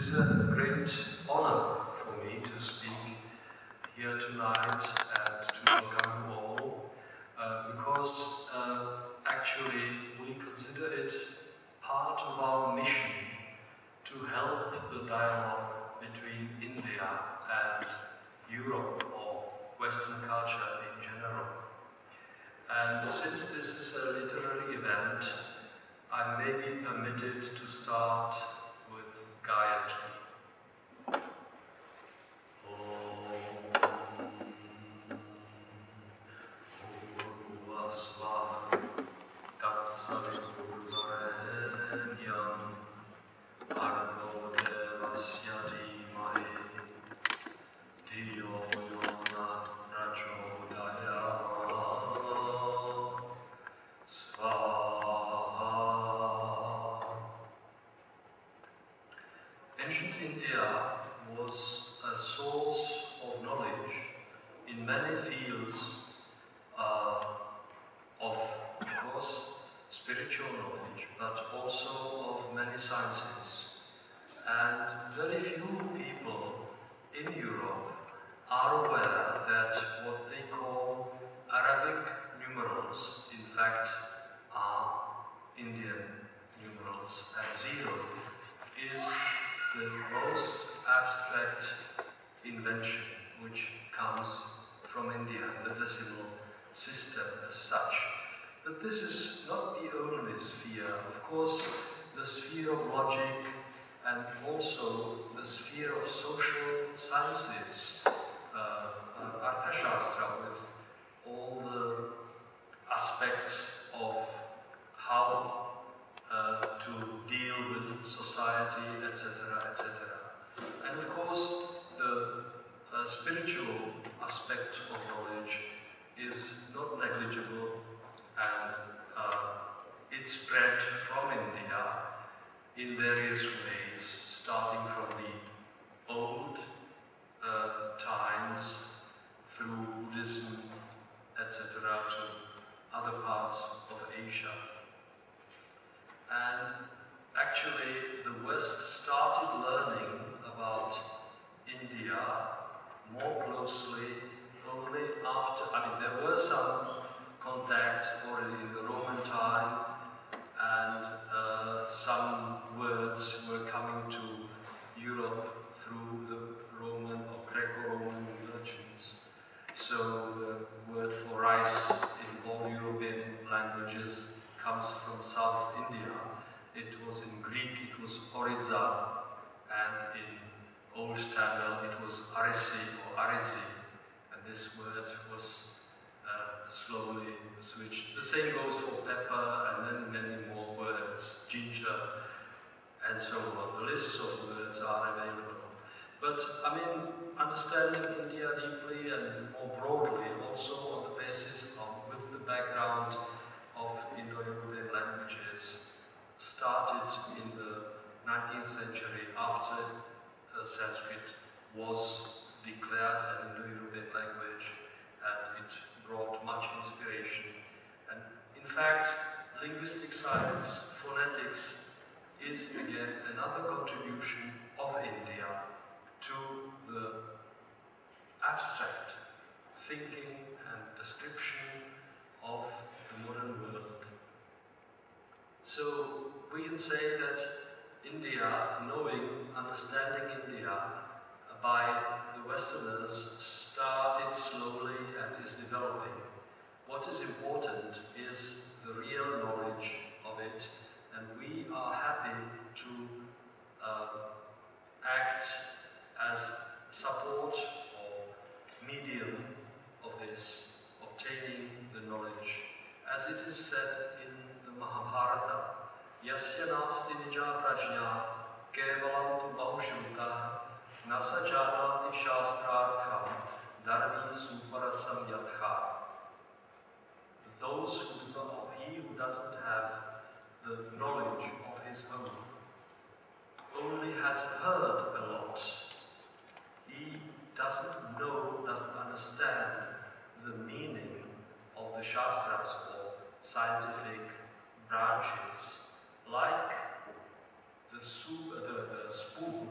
is a great honor for me to speak here tonight and to welcome you all, because actually we consider it part of our mission to help the dialogue between India and Europe or Western culture in general. And since this is a literary event, I may be permitted to start with Gayatri. Ancient India was a source of knowledge in many fields of course, spiritual knowledge, but also of many sciences. And very few people in Europe are aware that what they call Arabic numerals, in fact, are Indian numerals, and 0 is the most abstract invention which comes from India, the decimal system as such. But this is not the only sphere. Of course, the sphere of logic and also the sphere of social sciences, Arthashastra, with all the aspects of how to deal with society, etc., etc. And of course, the spiritual aspect of knowledge is not negligible, and it spread from India in various ways, starting from the old times through Buddhism, etc., to other parts of Asia. And actually, the West started learning about India more closely only after, there were some contacts already in the Roman time, and some words were coming to Europe through the Roman or Greco-Roman merchants. So the word for rice in all European languages comes from South India. It was in Greek, it was oryza, and in Old Tamil it was aresi or arezi, and this word was slowly switched. The same goes for pepper and many, many more words, ginger, and so on. The lists of words are available. But understanding India deeply and more broadly, also on the basis of, with the background of Indo-European languages, started in the 19th century after Sanskrit was declared an Indo-European language, and it brought much inspiration. And in fact, linguistic science, phonetics, is again another contribution of India to the abstract thinking and description of the modern world. So we can say that India, understanding India by the Westerners, started slowly and is developing. What is important is the real knowledge of it, and we are happy to act as support or medium of this, obtaining the knowledge. As it is said in the Mahabharata, Yasya nasti nija prajna kevalam tu bahushrutah nasa janati shastrartham dharmi suparasam yatha. Those who do not, or he who doesn't have the knowledge of his own, only has heard a lot. He doesn't know, doesn't understand the meaning of the Shastras or scientific branches, like the spoon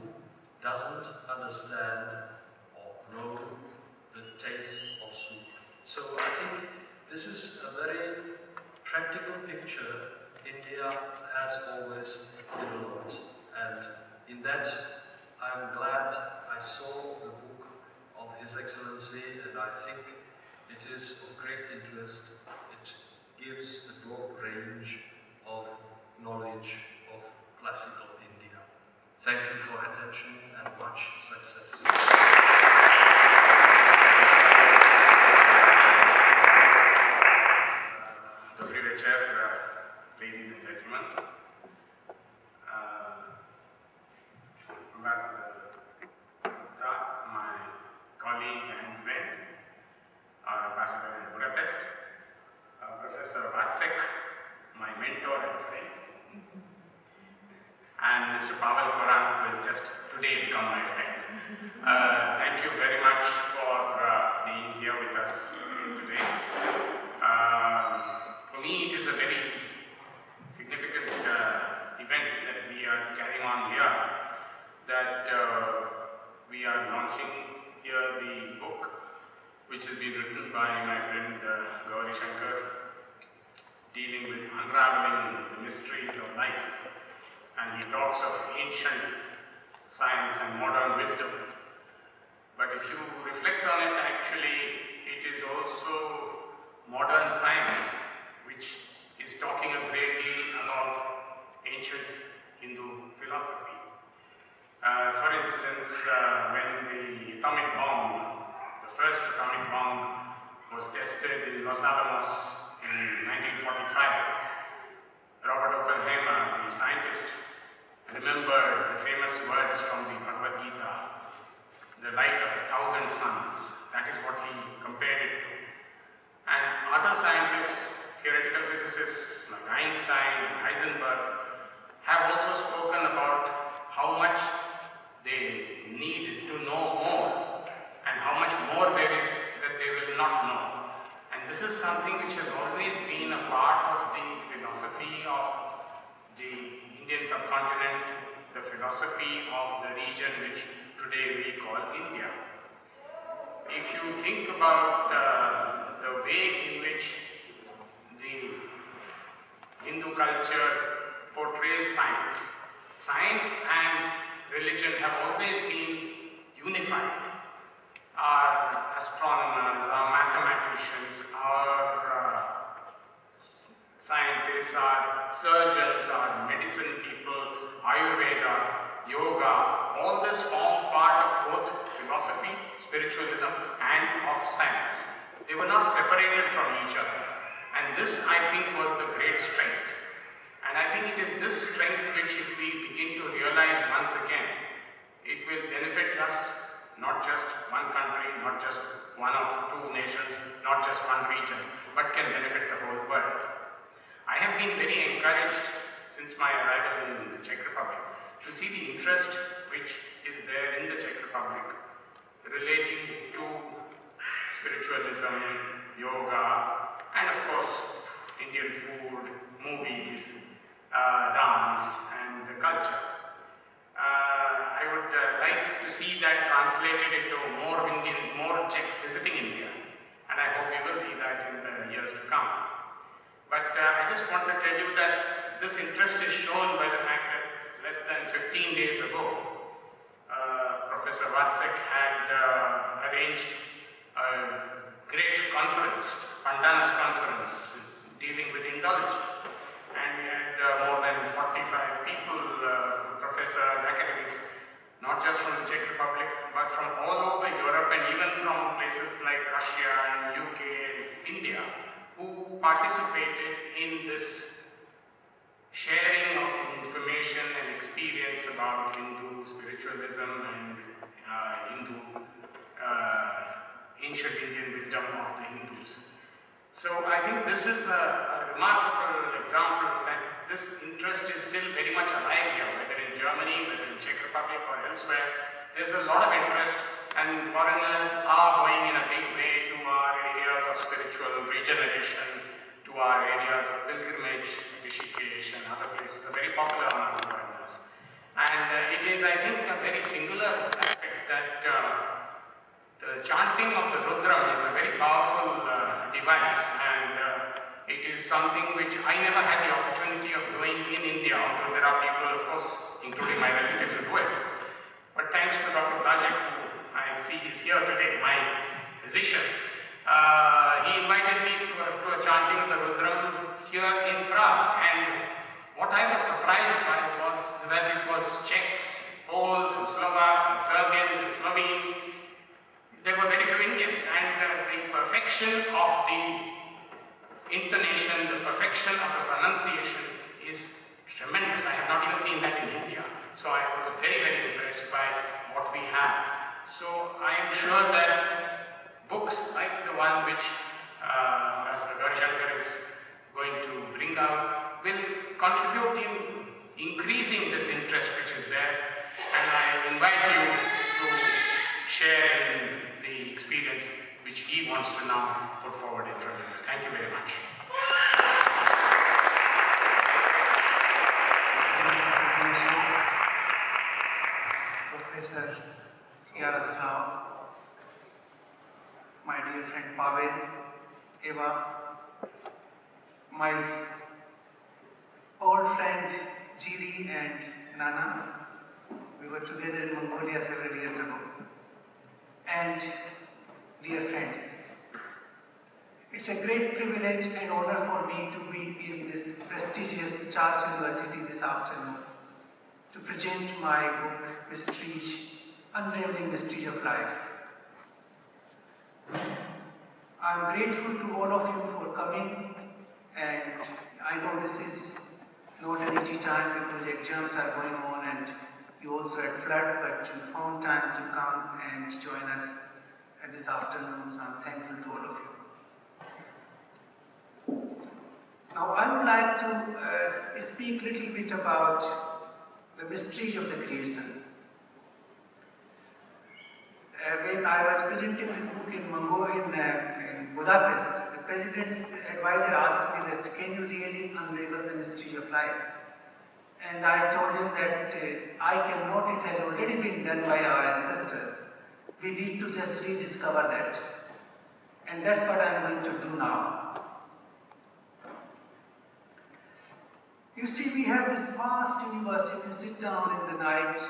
doesn't understand or know the taste of soup. So I think this is a very practical picture India has always developed. And in that, I'm glad I saw the book of His Excellency, and I think it is of great interest. It gives a broad range of knowledge of classical India. Thank you for attention and much success. Gauri Chair, ladies and gentlemen, Ambassador Gupta, my colleague and friend, our ambassador in Budapest, Professor Vatsek, my mentor and friend, and Mr. Pavel Koran, who has just today become my friend. Thank you very much for being here with us today. For me, it is a very significant event that we are carrying on here, that we are launching here the book which has been written by my friend Gauri Shankar, dealing with unraveling the mysteries of life. And he talks of ancient science and modern wisdom. But if you reflect on it, actually, it is also modern science which is talking a great deal about ancient Hindu philosophy. For instance, when the atomic bomb, the first atomic bomb, was tested in Los Alamos in 1945, Robert Oppenheimer, the scientist, remembered the famous words from the Bhagavad Gita, the light of 1,000 suns. That is what he compared it to. And other scientists, theoretical physicists like Einstein and Heisenberg, have also spoken about how much they need to know more and how much more there is that they will not know. And this is something which has always been a part of the philosophy of the Indian subcontinent, the philosophy of the region which today we call India. If you think about the way in which the Hindu culture portrays science, science and religion have always been unified. Our astronomers, our mathematicians, our scientists, our surgeons, our medicine people, Ayurveda, yoga, all this form part of both philosophy, spiritualism, and of science. They were not separated from each other. And this, I think, was the great strength. And I think it is this strength which, if we begin to realize once again, it will benefit us, not just one country, not just one of two nations, not just one region, but can benefit the whole world. I have been very encouraged since my arrival in the Czech Republic to see the interest which is there in the Czech Republic relating to spiritualism, yoga, and of course Indian food, movies, dance, and culture. I would like to see that translated into more Czechs visiting India, and I hope we will see that in the years to come. But I just want to tell you that this interest is shown by the fact that less than 15 days ago, Professor Vatsek had arranged a great conference, Pandanus conference, dealing with Indology. And we had more than 45 people, professors, academics, not just from the Czech Republic, but from all over Europe and even from places like Russia and UK and India, who participated in this sharing of information and experience about Hindu spiritualism and ancient Indian wisdom of the Hindus. So I think this is a remarkable example that this interest is still very much alive here, whether in Germany, whether in Czech Republic or elsewhere. There's a lot of interest, and foreigners are going in a big way to our areas of spiritual regeneration, to our areas of pilgrimage, Rishikesh and other places are very popular among foreigners. And it is, I think, a very singular aspect that the chanting of the Rudram is a very powerful device, and it is something which I never had the opportunity of doing in India, although there are people, of course, including my relatives, who do it. But thanks to Dr. Blajek, who I see is here today, my physician, he invited me to a chanting of the Rudram here in Prague. And what I was surprised by was that it was Czechs, Poles, and Slovaks, and Serbians, and Slovenes. There were very few Indians, and the perfection of the intonation, the perfection of the pronunciation is tremendous. I have not even seen that in India. So I was very, very impressed by what we have. So I am sure that books like the one which Gauri Shankar is going to bring out will contribute in increasing this interest which is there. And I invite you to share in the experience which he wants to now put forward in front of you. Thank you very much. Professor Yaroslav, my dear friend Pavel, Eva, my old friend Jiri and Nana. We were together in Mongolia several years ago. And dear friends, it's a great privilege and honor for me to be in this prestigious Charles University this afternoon to present my book, Mysteries, Unraveling Mysteries of Life. I'm grateful to all of you for coming, and I know this is not an easy time because exams are going on and you also had flood, but you found time to come and join us this afternoon, so I'm thankful to all of you. Now I would like to speak a little bit about the mysteries of the creation. When I was presenting this book in Budapest, the president's advisor asked me that, can you really unravel the mystery of life? And I told him that I cannot, it has already been done by our ancestors. We need to just rediscover that. And that's what I'm going to do now. You see, we have this vast universe. If you sit down in the night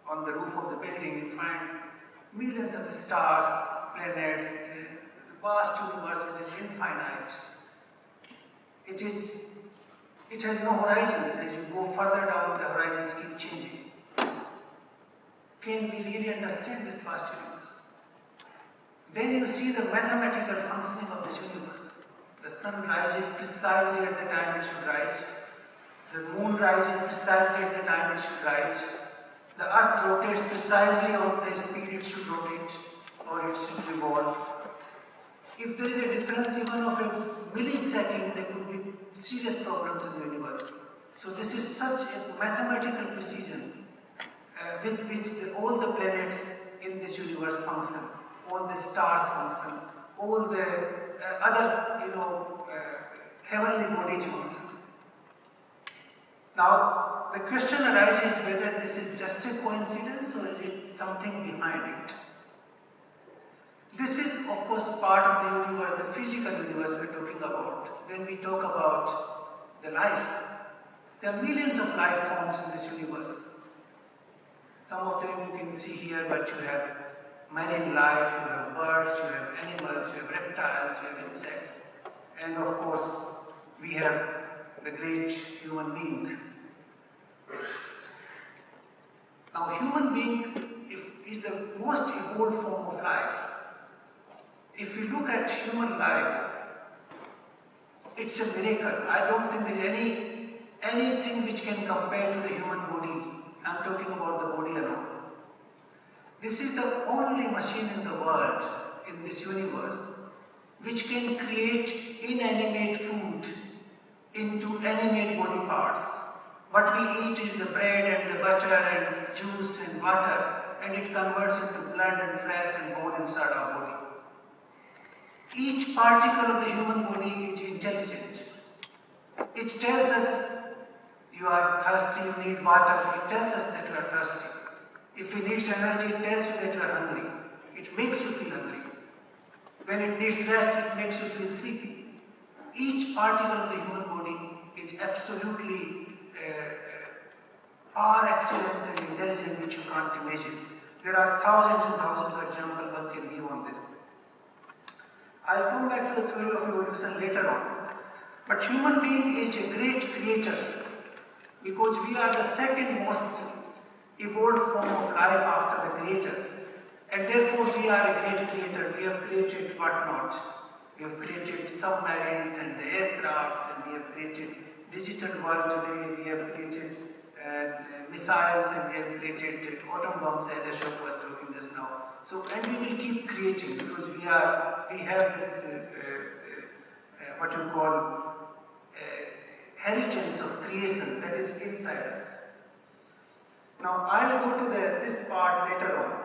on the roof of the building, you find millions of stars, planets, the vast universe which is infinite. It has no horizons. As you go further down, the horizons keep changing. Can we really understand this vast universe? Then you see the mathematical functioning of this universe. The sun rises precisely at the time it should rise. The moon rises precisely at the time it should rise. The earth rotates precisely on the speed it should rotate or it should revolve. If there is a difference even of a millisecond, there could be serious problems in the universe. So this is such a mathematical precision with which all the planets in this universe function, all the stars function, all the other heavenly bodies function. Now the question arises whether this is just a coincidence or is it something behind it. This is of course part of the universe, the physical universe we're talking about. Then we talk about the life. There are millions of life forms in this universe. Some of them you can see here, but you have marine life, you have birds, you have animals, you have reptiles, you have insects, and of course we have the great human being. Now human being is the most evolved form of life. If we look at human life, it's a miracle. I don't think there's anything which can compare to the human body. I'm talking about the body alone. This is the only machine in the world, in this universe, which can create inanimate food into animate body parts. What we eat is the bread and the butter and juice and water, and it converts into blood and flesh and bone inside our body. Each particle of the human body is intelligent. It tells us, You are thirsty, you need water, it tells us that you are thirsty. If it needs energy, it tells you that you are hungry. It makes you feel hungry. When it needs rest, it makes you feel sleepy. Each particle of the human body is absolutely par excellence and intelligent which you can't imagine. There are thousands and thousands of examples one can give on this. I'll come back to the theory of evolution later on. But human being is a great creator because we are the second most evolved form of life after the creator. And therefore we are a great creator. We have created what not. We have created submarines and the aircrafts, and we have created digital world today. We have created missiles, and we have created atom bombs, as Ashok was talking just now. So, and we will keep creating because we have this what you call inheritance of creation that is inside us. Now, I will go to this part later on.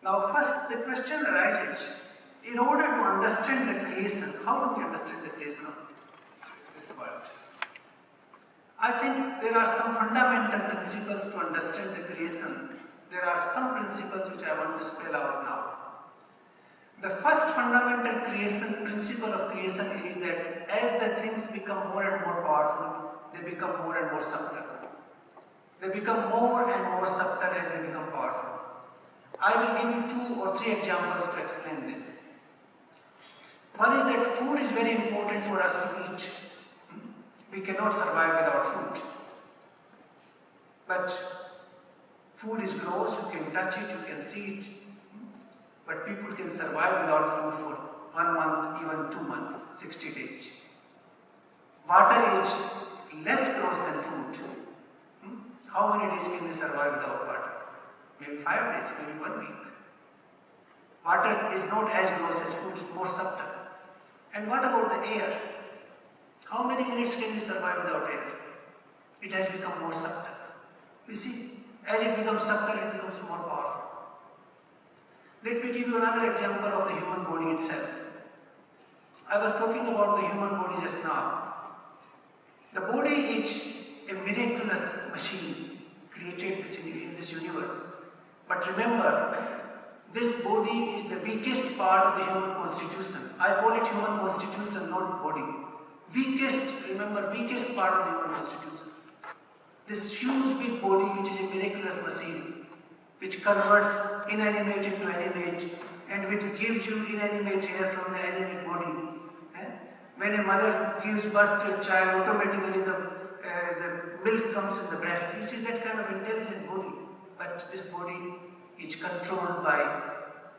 Now, first the question arises, in order to understand the creation, how do we understand the creation of this world? I think there are some fundamental principles to understand the creation. There are some principles which I want to spell out now. The first fundamental principle of creation is that as the things become more and more powerful, they become more and more subtle. They become more and more subtle as they become powerful. I will give you 2 or 3 examples to explain this. One is that food is very important for us to eat. We cannot survive without food. But food is gross, you can touch it, you can see it. But people can survive without food for 1 month, even 2 months, 60 days. Water is less gross than food. How many days can we survive without water? Maybe 5 days, maybe 1 week. Water is not as gross as food, it's more subtle. And what about the air? How many minutes can we survive without air? It has become more subtle. You see, as it becomes subtle, it becomes more powerful. Let me give you another example of the human body itself. I was talking about the human body just now. The body is a miraculous machine created in this universe. But remember, this body is the weakest part of the human constitution. I call it human constitution, not body. Remember, weakest part of the human constitution. This huge big body which is a miraculous machine, which converts inanimate into animate, and which gives you inanimate hair from the animate body. When a mother gives birth to a child, automatically the milk comes in the breast. You see that kind of intelligent body. But this body is controlled by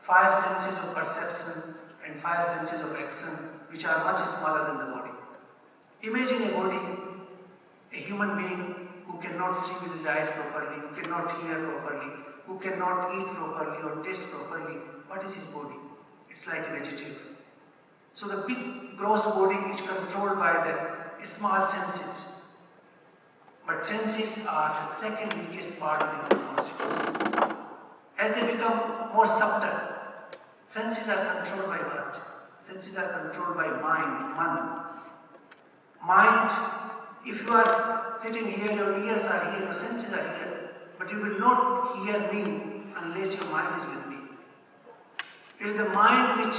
5 senses of perception and 5 senses of action, which are much smaller than the body. Imagine a body, a human being who cannot see with his eyes properly, who cannot hear properly, who cannot eat properly or taste properly. What is his body? It's like a vegetable. So the big gross body is controlled by the small senses. But senses are the second weakest part of the human constitution. As they become more subtle, senses are controlled by what? Senses are controlled by mind, man. Mind, if you are sitting here, your ears are here, your senses are here, but you will not hear me unless your mind is with me. It is the mind which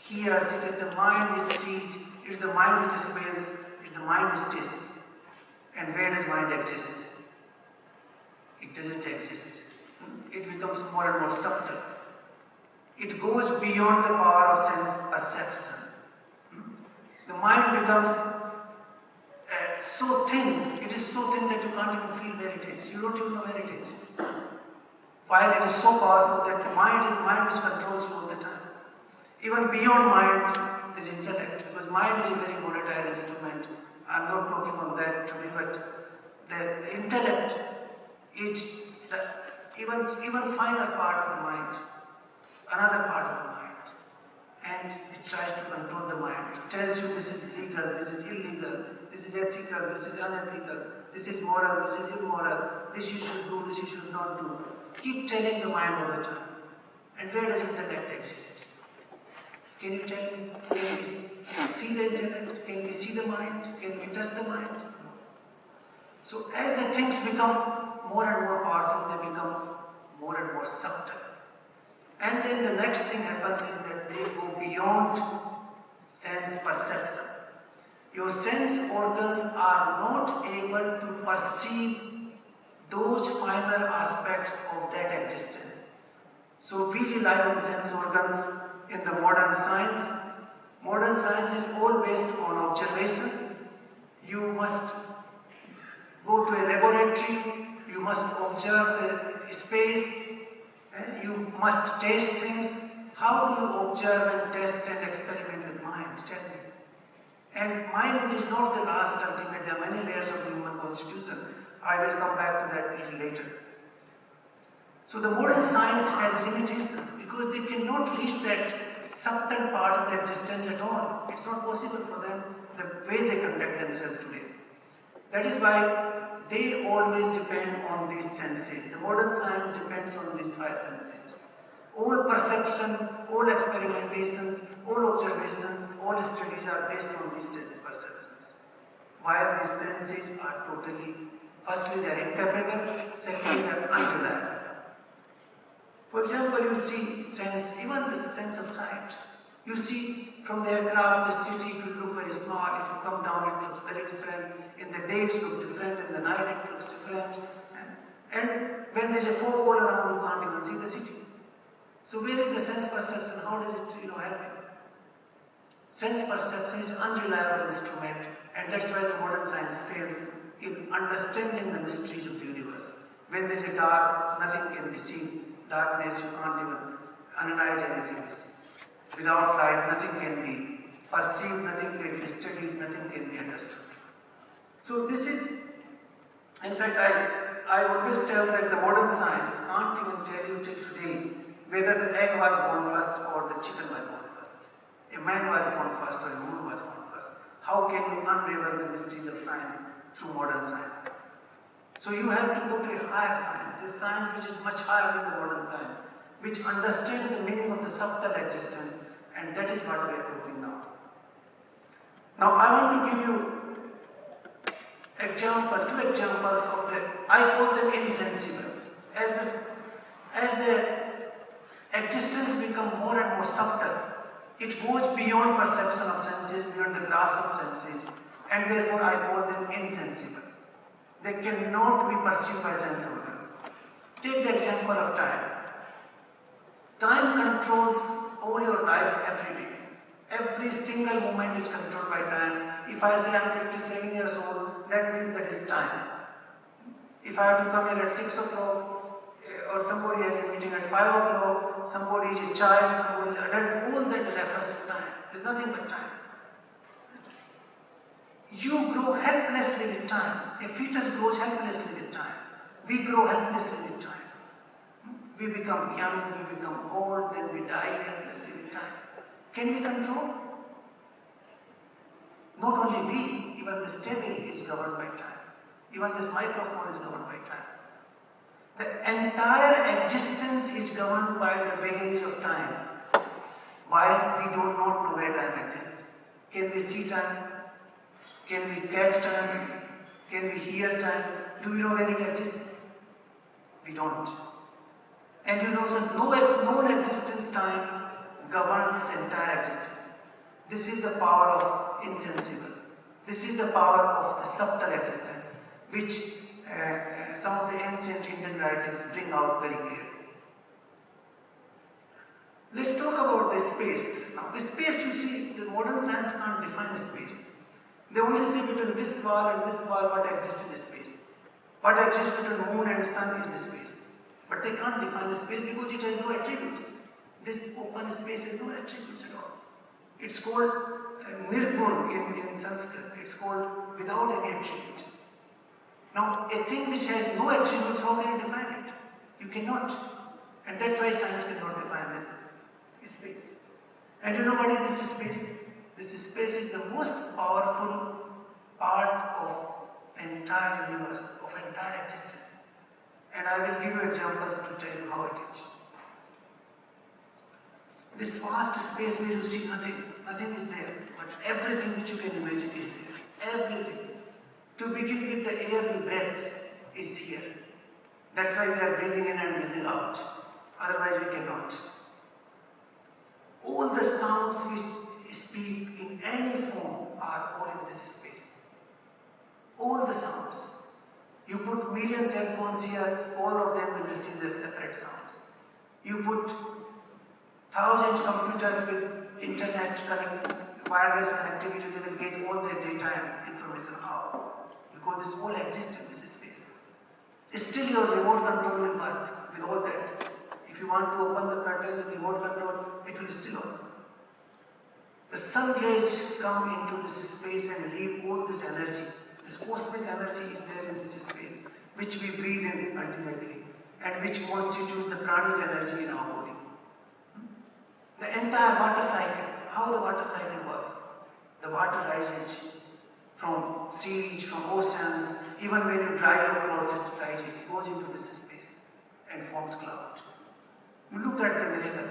hears, it is the mind which sees, it is the mind which smells, it is the mind which tastes. And where does mind exist? It doesn't exist. It becomes more and more subtle. It goes beyond the power of sense perception. The mind becomes so thin, it is so thin that you can't even feel where it is. You don't even know where it is. While it is so powerful that mind is the mind which controls you all the time. Even beyond mind is intellect, because mind is a very volatile instrument. I'm not talking on that today, but the intellect is the even finer part of the mind, another part of the mind, and it tries to control the mind. It tells you this is legal, this is illegal, this is ethical, this is unethical, this is moral, this is immoral, this you should do, this you should not do. Keep telling the mind all the time. And where does intellect exist? Can you tell me? Can we see the intellect? Can we see the mind? Can we touch the mind? No. So as the things become more and more powerful, they become more and more subtle. And then the next thing happens is that they go beyond sense perception. Your sense organs are not able to perceive those finer aspects of that existence. So we rely on sense organs in the modern science. Modern science is all based on observation. You must go to a laboratory, you must observe the space, you must taste things. How do you observe and test and experiment with mind? Tell me. And mind is not the last ultimate. There are many layers of the human constitution. I will come back to that a little later. So the modern science has limitations because they cannot reach that subtle part of the existence at all. It's not possible for them the way they conduct themselves today. That is why they always depend on these senses. The modern science depends on these five senses. All perception, all experimentations, all observations, all studies are based on these sense perceptions. While these senses are totally, firstly they are incapable, secondly they are unreliable. For example, you see sense, even the sense of sight. You see from the aircraft, the city it will look very small. If you come down, it looks very different. In the day it looks different, in the night it looks different. And when there is a fog all around, you can't even see the city. So where is the sense perception? How does it help you? Sense perception is an unreliable instrument, and that's why the modern science fails in understanding the mysteries of the universe. When there is a dark, nothing can be seen. Darkness, you can't even analyze anything. Without light, nothing can be perceived, nothing can be studied, nothing can be understood. So this is, in fact, I always tell that the modern science can't even tell you till today whether the egg was born first or the chicken was born first. A man was born first or a woman was born first. How can you unravel the mysteries of science through modern science? So you have to go to a higher science, a science which is much higher than the modern science, which understands the meaning of the subtle existence, and that is what we are talking now. Now I want to give you two examples of I call them insensible. As the existence becomes more and more subtle, it goes beyond perception of senses, beyond the grasp of senses, and therefore I call them insensible. They cannot be perceived by sense organs. Take the example of time. Time controls all your life every day. Every single moment is controlled by time. If I say I am 57 years old, that means that is time. If I have to come here at 6 o'clock, or somebody has a meeting at 5 o'clock, somebody is a child, somebody is an adult, all that refers to time. There is nothing but time. You grow helplessly with time. A fetus grows helplessly with time. We grow helplessly with time. We become young, we become old, then we die helplessly with time. Can we control? Not only we, even this table is governed by time. Even this microphone is governed by time. The entire existence is governed by the vagaries of time. While we do not know where time exists. Can we see time? Can we catch time? Can we hear time? Do we know where it exists? We don't. And so non-existence time governs this entire existence. This is the power of insensible. This is the power of the subtle existence, which some of the ancient Indian writings bring out very clearly. Let's talk about the space. Now, the space, you see, the modern science can't define space. They only say between this wall and this wall what exists is space. What exists between moon and sun is the space. But they can't define the space because it has no attributes. This open space has no attributes at all. It's called nirgun in Sanskrit. It's called without any attributes. Now, a thing which has no attributes, how can you define it? You cannot. And that's why science cannot define this space. And you know what is this space? This space is the most powerful part of entire universe, of entire existence. And I will give you examples to tell you how it is. This vast space where you see nothing, nothing is there, but everything which you can imagine is there. Everything. To begin with, the air we breathe is here. That's why we are breathing in and breathing out. Otherwise we cannot. All the sounds we speak in any form are all in this space. All the sounds. You put million cell phones here, all of them will receive their separate sounds. You put 1,000 computers with internet wireless connectivity, they will get all their data and information out. Because this all exists in this space. Still your remote control will work with all that. If you want to open the curtain with remote control, it will still open. The sun rays come into this space and leave all this energy. This cosmic energy is there in this space, which we breathe in ultimately, and which constitutes the pranic energy in our body. The entire water cycle, how the water cycle works. The water rises from seas, from oceans, even when you dry your clothes, it rises, goes into this space and forms cloud. You look at the miracle.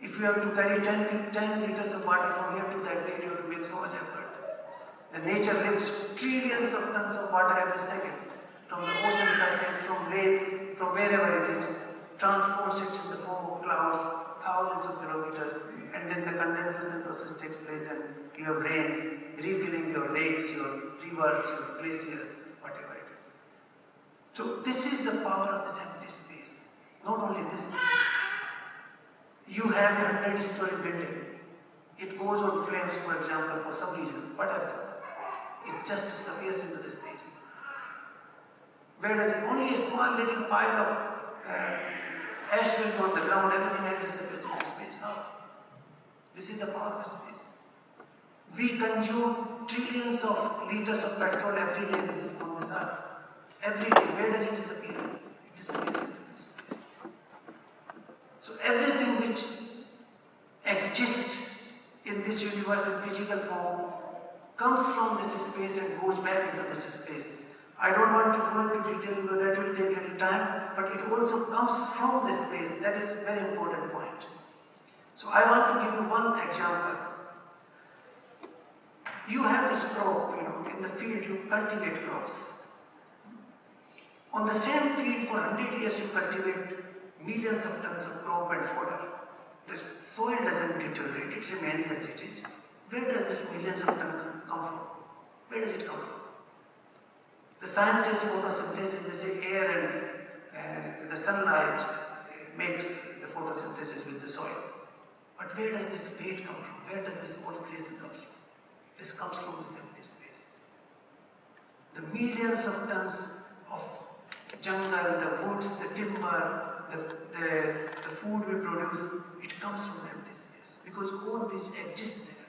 If you have to carry 10 liters of water from here to that gate, you have to make so much effort. The nature lifts trillions of tons of water every second from the ocean surface, from lakes, from wherever it is, transports it in the form of clouds, thousands of kilometers, and then the condensation process takes place and you have rains, refilling your lakes, your rivers, your glaciers, whatever it is. So this is the power of this empty space. Not only this, you have a 100-story building. It goes on flames, for example, for some reason. What happens? It just disappears into the space. Whereas only a small little pile of ash will go on the ground, everything else disappears into space. How? This is the power of space. We consume trillions of liters of petrol every day on this earth. Every day. Where does it disappear? It disappears into this space. So everything which exists in this universe in physical form comes from this space and goes back into this space. I don't want to go into detail because that will take a little time, but it also comes from this space. That is a very important point. So I want to give you one example. You have this crop, in the field you cultivate crops. On the same field for 100 years you cultivate millions of tons of crop and fodder. The soil doesn't deteriorate, it remains as it is. Where does this millions of tons come from? Where does it come from? The science says photosynthesis, they say air and the sunlight makes the photosynthesis with the soil. But where does this weight come from? Where does this whole creation come from? This comes from this empty space. The millions of tons of jungle, the woods, the timber, the food we produce, it comes from the empty space. Because all these exist there.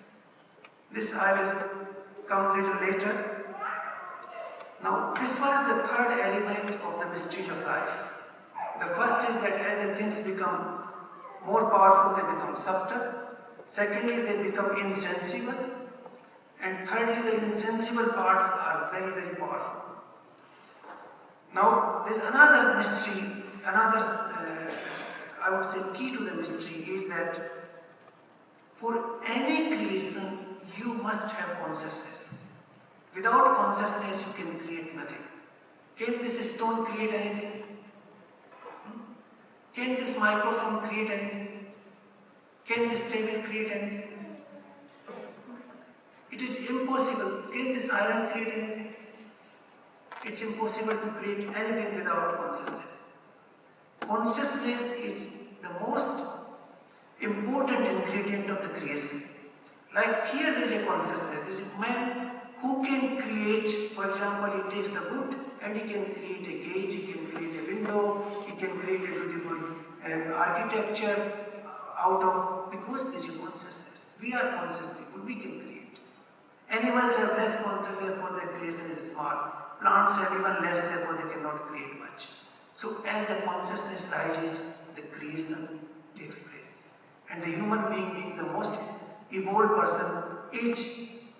This I will come a little later. Now, this was the third element of the mystery of life. The first is that as the things become more powerful, they become subtle. Secondly, they become insensible. And thirdly, the insensible parts are very, very powerful. Now, there's another mystery, I would say, key to the mystery is that for any creation, you must have consciousness. Without consciousness, you can create nothing. Can this stone create anything? Can this microphone create anything? Can this table create anything? It is impossible. Can this iron create anything? It's impossible to create anything without consciousness. Consciousness is the most important ingredient of the creation. Like here there is a consciousness. There is a man who can create, for example, he takes the wood and he can create a gate, he can create a window, he can create a beautiful architecture out of, because there is a consciousness. We are conscious people, we can create. Animals have less consciousness, therefore their creation is small. Plants have even less, therefore they cannot create much. So as the consciousness rises, the creation takes place. And the human being the most evolved person, is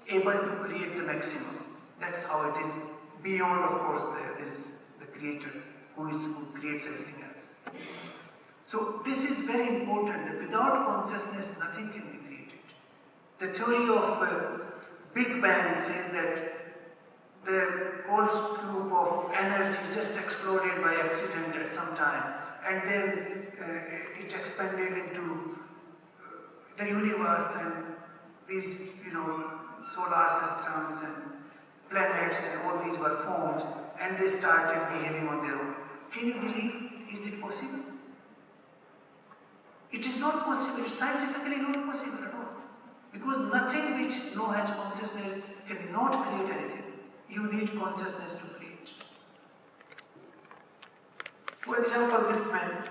able to create the maximum. That's how it is. Beyond, of course, there is the creator who creates everything else. So this is very important, that without consciousness nothing can be created. The theory of Big Bang says that the whole cube of energy just exploded by accident at some time, and then it expanded into the universe, and these, solar systems and planets and all these were formed, and they started behaving on their own. Can you believe? Is it possible? It is not possible. It's scientifically not possible at all. Because nothing which has consciousness cannot create anything. You need consciousness to create. For example, this man,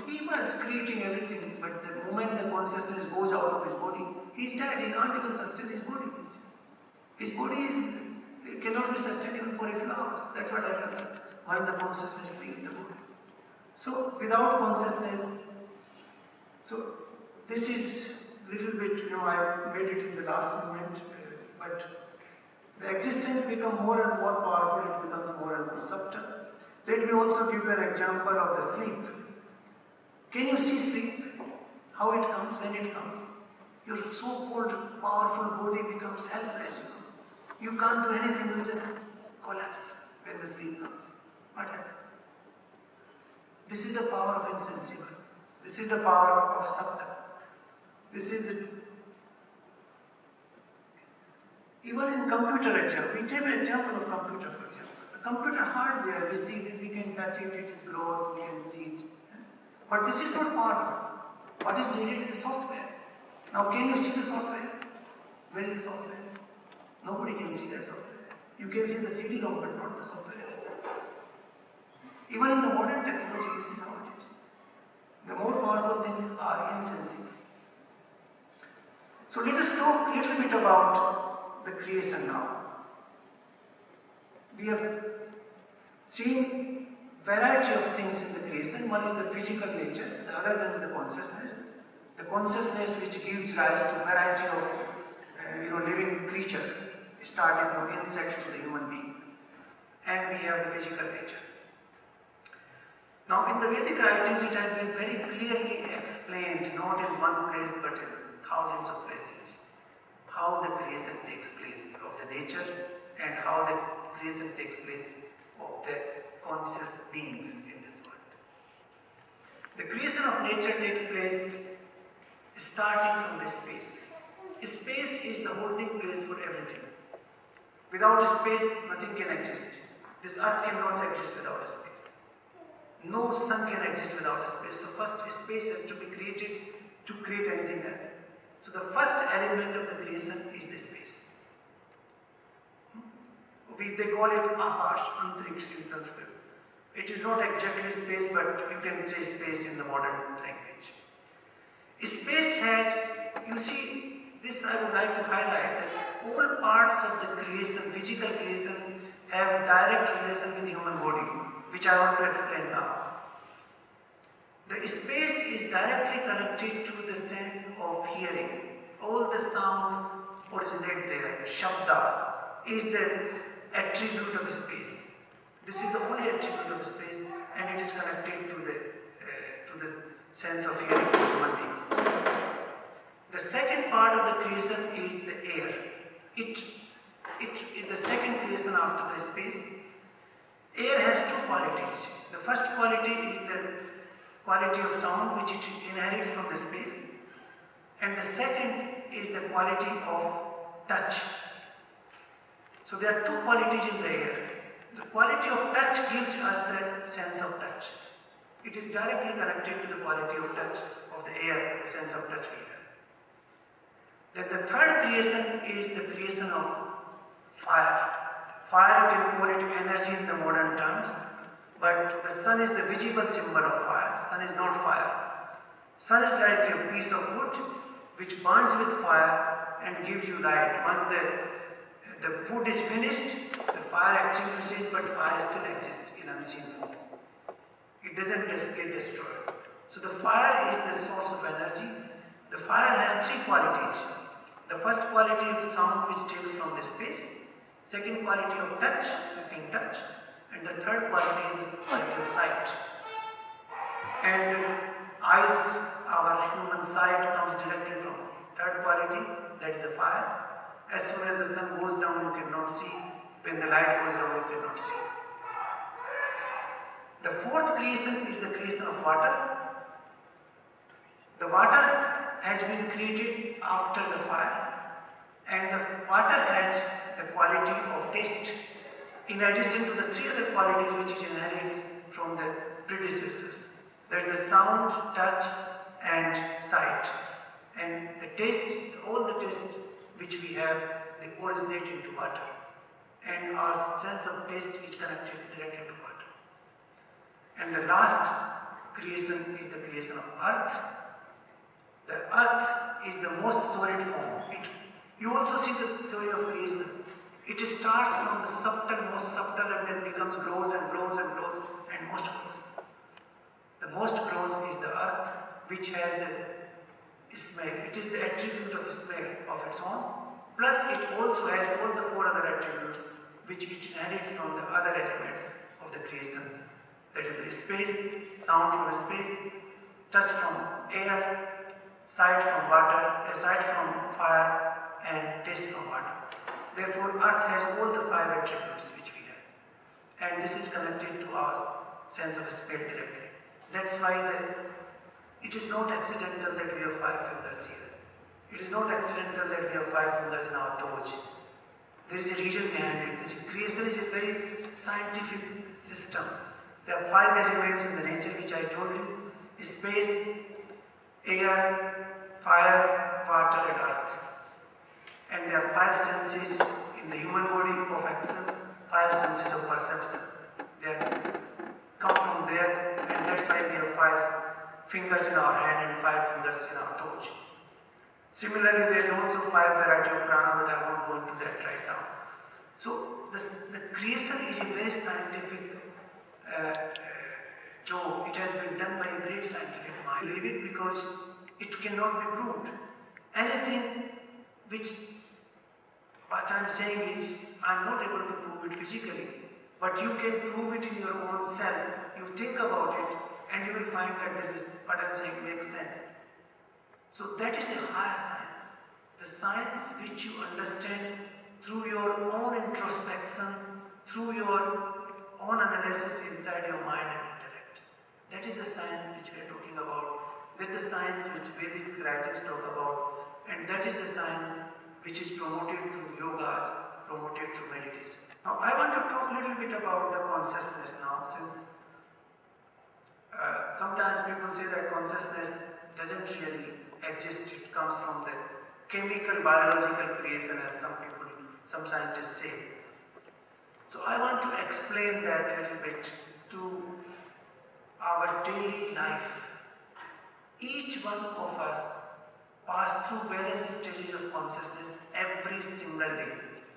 he was creating everything, but the moment the consciousness goes out of his body, he's dead. He can't even sustain his body. His body cannot be sustained even for a few hours. That's what happens when the consciousness leaves the body. So, without consciousness, so this is little bit, I made it in the last moment, but the existence becomes more and more powerful, it becomes more and more subtle. Let me also give you an example of the sleep. Can you see sleep? How it comes, when it comes? Your so-called powerful body becomes helpless. You can't do anything, you just collapse when the sleep comes. What happens? This is the power of insensible. This is the power of subtle. This is the... Even in computer example, we take an example of computer, for example. The computer hardware, we see this, we can touch it, it is gross, we can see it. But this is not powerful. What is needed is the software. Now, can you see the software? Where is the software? Nobody can see that software. You can see the CD-ROM, but not the software itself. Even in the modern technology, this is how it is. The more powerful things are insensible. So let us talk a little bit about the creation now. We have seen variety of things in the creation. One is the physical nature, the other one is the consciousness. The consciousness which gives rise to variety of living creatures, starting from insects to the human being. And we have the physical nature. Now in the Vedic writings it has been very clearly explained, not in one place but in thousands of places, how the creation takes place of the nature and how the creation takes place of the conscious beings in this world. The creation of nature takes place starting from the space. Space is the holding place for everything. Without space, nothing can exist. This earth cannot exist without a space. No sun can exist without a space. So first space has to be created to create anything else. So the first element of the creation is the space. They call it Akash, Antriksh in Sanskrit. It is not exactly space, but you can say space in the modern language. Space has, you see, this I would like to highlight that all parts of the creation, physical creation, have direct relation with the human body, which I want to explain now. The space is directly connected to the sense of hearing. All the sounds originate there. Shabda is the attribute of space. This is the only attribute of space, and it is connected to the sense of hearing of human beings. The second part of the creation is the air. It is the second creation after the space. Air has two qualities. The first quality is the quality of sound, which it inherits from the space, and the second is the quality of touch. So there are two qualities in the air. The quality of touch gives us the sense of touch. It is directly connected to the quality of touch of the air, the sense of touch we have. Then the third creation is the creation of fire. Fire, you can call it energy in the modern terms, but the sun is the visible symbol of fire. Sun is not fire. Sun is like a piece of wood which burns with fire and gives you light. Once the wood is finished, the fire extinguishes, but fire still exists in unseen form. It doesn't get destroyed. So the fire is the source of energy. The fire has three qualities. The first quality of sound, which takes from the space. Second quality of touch, you can touch. And the third quality is the quality of sight. And eyes, our human sight comes directly from third quality, that is the fire. As soon as the sun goes down, you cannot see. When the light goes down, you cannot see. The fourth creation is the creation of water. The water has been created after the fire, and the water has the quality of taste, in addition to the three other qualities which it inherits from the predecessors, that is the sound, touch and sight. And the taste, all the tastes which we have, they originate into water, and our sense of taste is connected directly to water. And the last creation is the creation of earth. The earth is the most solid form. You also see the theory of creation. It starts from the subtle, most subtle, and then becomes grows and grows and grows and most grows. The most grows is the earth, which has the smell. It is the attribute of smell of its own. Plus it also has all the four other attributes which it inherits from the other elements of the creation. That is the space, sound from space, touch from air, sight from water, sight from fire, and taste from water. Therefore, earth has all the five attributes which we have. And this is connected to our sense of smell directly. That's why it is not accidental that we have 5 fingers here. It is not accidental that we have 5 fingers in our toes. There is a reason behind it. This creation is a very scientific system. There are 5 elements in the nature which I told you: space, air, fire, water and earth. And there are 5 senses in the human body of action, 5 senses of perception. They come from there, and that's why we have 5 fingers in our hand and 5 fingers in our toes. Similarly, there is also 5 varieties of prana, but I won't go into that right now. So the creation is a very scientific job. It has been done by a great scientific mind. I believe it because it cannot be proved. Anything which what I am saying is, I am not able to prove it physically, but you can prove it in your own self. You think about it and you will find that what I am saying makes sense. So that is the higher science, the science which you understand through your own introspection, through your own analysis inside your mind and intellect. That is the science which we are talking about. That is the science which Vedic writings talk about, and that is the science which is promoted through yogas, promoted through meditation. Now I want to talk a little bit about the consciousness now, since sometimes people say that consciousness doesn't really exist. It comes from the chemical, biological creation, as some scientists say. So I want to explain that a little bit to our daily life. Each one of us pass through various stages of consciousness every single day,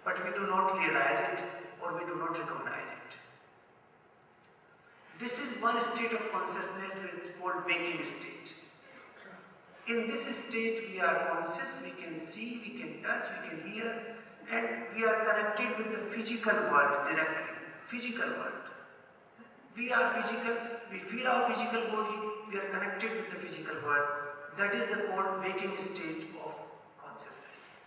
but we do not realize it or we do not recognize it. This is one state of consciousness which is called waking state. In this state we are conscious, we can see, we can touch, we can hear, and we are connected with the physical world directly. Physical world. We are physical, we feel our physical body, we are connected with the physical world. That is the called waking state of consciousness.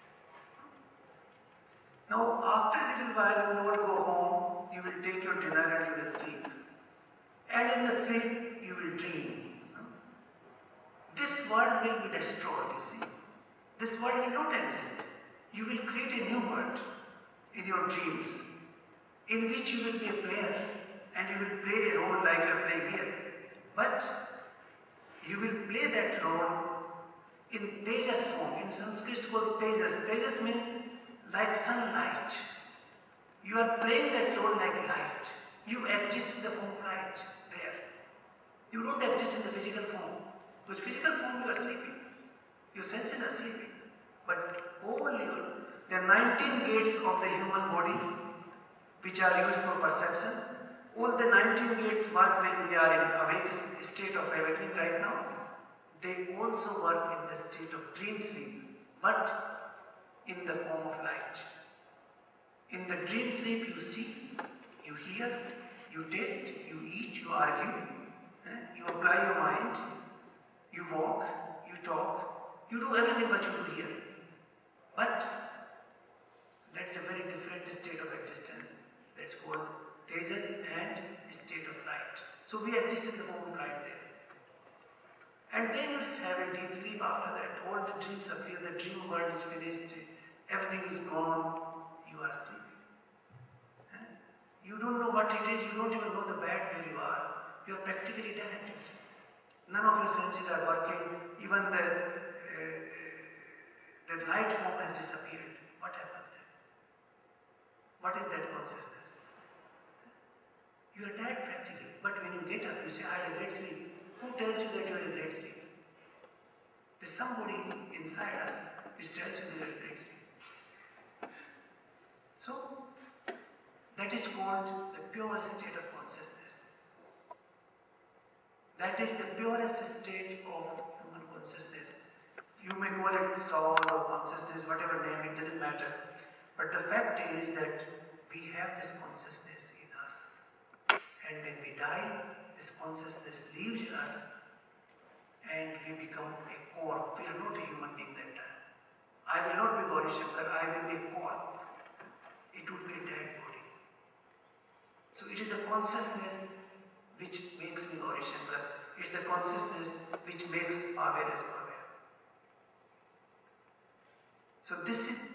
Now after a little while you will all go home, you will take your dinner and you will sleep. And in the sleep you will dream. This world will be destroyed, you see. This world will not exist. You will create a new world in your dreams, in which you will be a player and you will play a role like you are playing here. But you will play that role in Tejas form. In Sanskrit it's called Tejas. Tejas means like sunlight. You are playing that role like light. You exist in the form of light there. You don't exist in the physical form. Because physical form you are sleeping. Your senses are sleeping. But there are 19 gates of the human body which are used for perception. All the 19 gates work when we are in state of awakening right now. They also work in the state of dream sleep, but in the form of light. In the dream sleep you see, you hear, you taste, you eat, you argue, you apply your mind. So we exist in the form of light there. And then you have a deep sleep after that. All the dreams appear, the dream world is finished, everything is gone, you are sleeping. You don't know what it is, you don't even know the bed where you are. You are practically dead, you see. None of your senses are working, even the light form has disappeared. What happens then? What is that consciousness? You are dead practically. But when you get up, you say, I had a great sleep. Who tells you that you had a great sleep? There's somebody inside us which tells you that you had a great sleep. So, that is called the pure state of consciousness. That is the purest state of human consciousness. You may call it soul or consciousness, whatever name, it doesn't matter. But the fact is that we have this consciousness in us. And when we die, this consciousness leaves us and we become a corpse. We are not a human being that time. I will not be Gauri Shankar, I will be a corpse. It would be a dead body. So it is the consciousness which makes me Gauri Shankar. It is the consciousness which makes Pavel as Pavel. So this is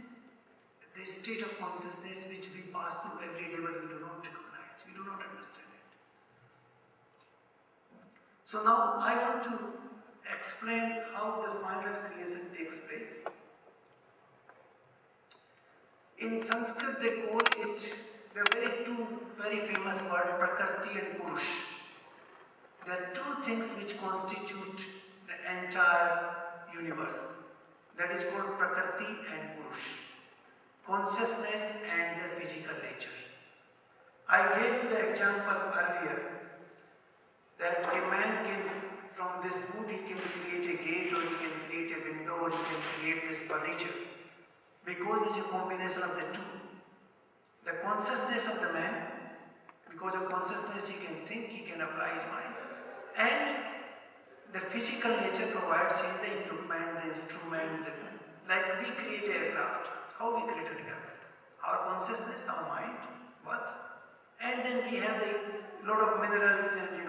the state of consciousness which we pass through every day but we do not recognize, we do not understand it. So now I want to explain how the final creation takes place. In Sanskrit they call it, there are two very famous words, Prakriti and Purush. There are two things which constitute the entire universe. That is called Prakriti and Purush. Consciousness and the physical nature. I gave you the example earlier that a man can, from this wood he can create a gate or he can create a window or he can create this furniture. Because there is a combination of the two. The consciousness of the man, because of consciousness he can think, he can apply his mind. And the physical nature provides him the equipment, the instrument, like we create an aircraft. How we create an aircraft? Our consciousness, our mind works. And then we have a lot of minerals and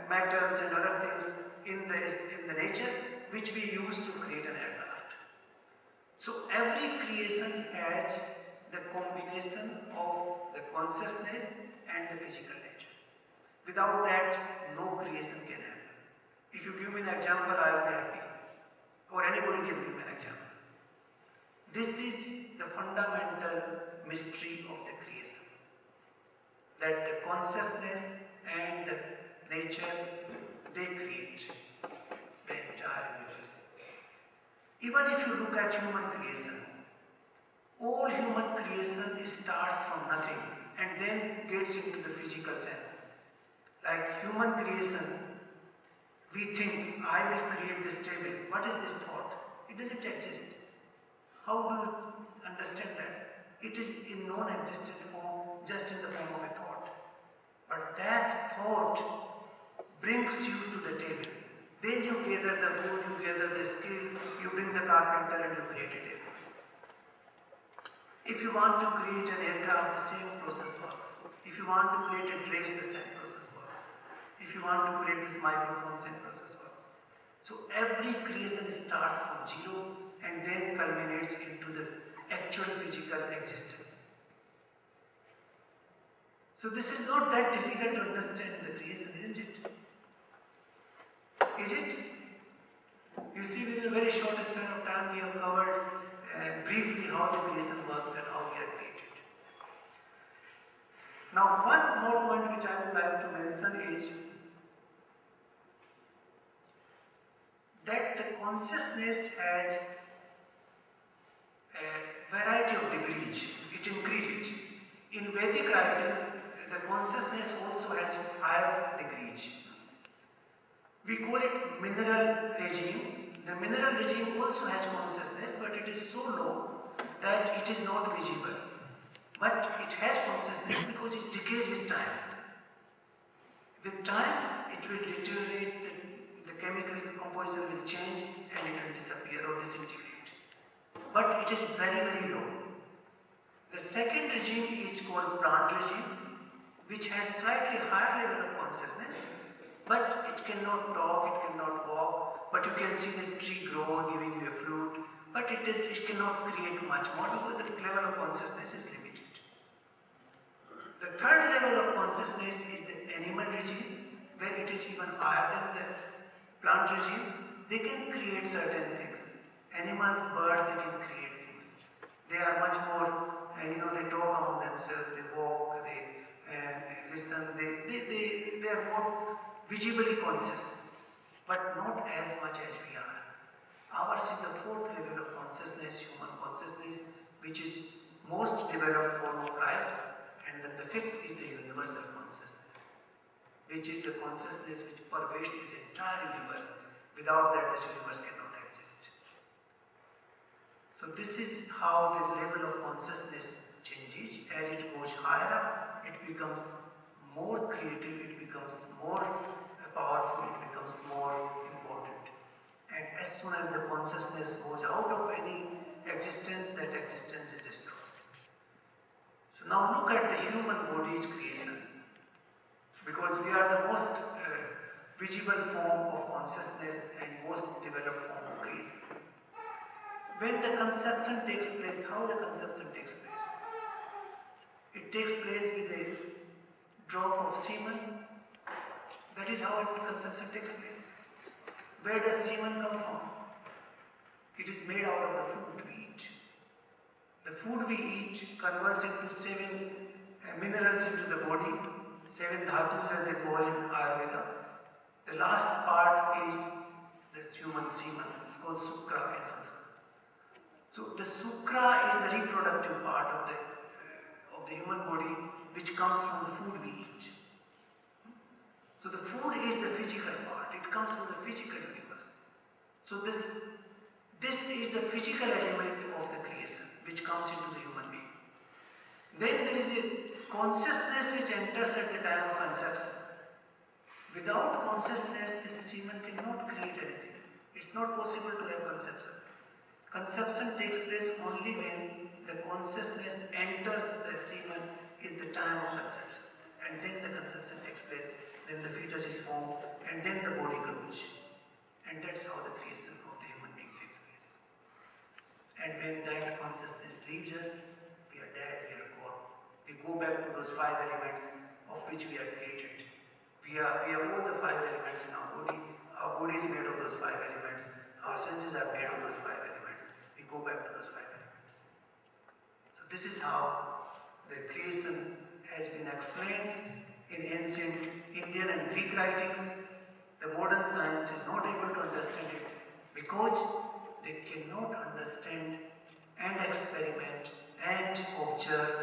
metals and other things in the nature which we use to create an aircraft. So every creation has the combination of the consciousness and the physical nature. Without that, no creation can happen. If you give me an example, I will be happy. Or anybody can give me an example. This is the fundamental mystery of the creation. That the consciousness and the nature, they create the entire universe. Even if you look at human creation, all human creation starts from nothing and then gets into the physical sense. Like human creation, we think, I will create this table. What is this thought? It doesn't exist. How do you understand that? It is in non-existent form, just in the form of a thought. But that thought brings you to the table. Then you gather the wood, you gather the skill, you bring the carpenter and you create a table. If you want to create an aircraft, the same process works. If you want to create a dress, the same process works. If you want to create this microphone, same process works. So every creation starts from zero and then culminates into the actual physical existence. So this is not that difficult to understand the creation, isn't it? Is it? You see, within a very short span of time we have covered briefly how the creation works and how we are created. Now one more point which I would like to mention is that the consciousness has a variety of degrees. It increases. In Vedic writings, the consciousness also has 5 degrees. We call it mineral regime. The mineral regime also has consciousness, but it is so low that it is not visible. But it has consciousness because it decays with time. With time, it will deteriorate, the chemical composition will change and it will disappear or disintegrate. But it is very, very low. The second regime is called plant regime. which has slightly higher level of consciousness, but it cannot talk, it cannot walk, but you can see the tree grow, giving you a fruit, but it cannot create much more because the level of consciousness is limited. The third level of consciousness is the animal regime, where it is even higher than the plant regime. They can create certain things. Animals, birds, they can create things. They are much more, they talk among themselves, they walk, they listen, they are more visibly conscious, but not as much as we are. Ours is the fourth level of consciousness, human consciousness, which is most developed form of life, and then the fifth is the universal consciousness, which is the consciousness which pervades this entire universe. Without that, this universe cannot exist. So this is how the level of consciousness changes. As it goes higher up, it becomes more creative, it becomes more powerful, it becomes more important. And as soon as the consciousness goes out of any existence, that existence is destroyed. So now look at the human body's creation, because we are the most visible form of consciousness and most developed form of creation. When the conception takes place, how the conception takes place? It takes place with a drop of semen. That is how conception takes place. Where does semen come from? It is made out of the food we eat. The food we eat converts into 7 minerals into the body, 7 dhatus as they call in Ayurveda. The last part is this human semen. It's called sukra in Sanskrit. So the sukra is the reproductive part of the human body, which comes from the food we eat. So the food is the physical part. It comes from the physical universe. So this is the physical element of the creation, which comes into the human being. Then there is a consciousness which enters at the time of conception. Without consciousness, this semen cannot create anything. It's not possible to have conception. Conception takes place only when the consciousness enters the semen in the time of conception. And then the conception takes place, then the fetus is formed, and then the body grows. And that's how the creation of the human being takes place. And when that consciousness leaves us, we are dead, we are gone. We go back to those 5 elements of which we are created. We have all the 5 elements in our body. Our body is made of those 5 elements. Our senses are made of those 5 elements. We go back to those 5 elements. So this is how the creation has been explained in ancient Indian and Greek writings. The modern science is not able to understand it because they cannot understand and experiment and observe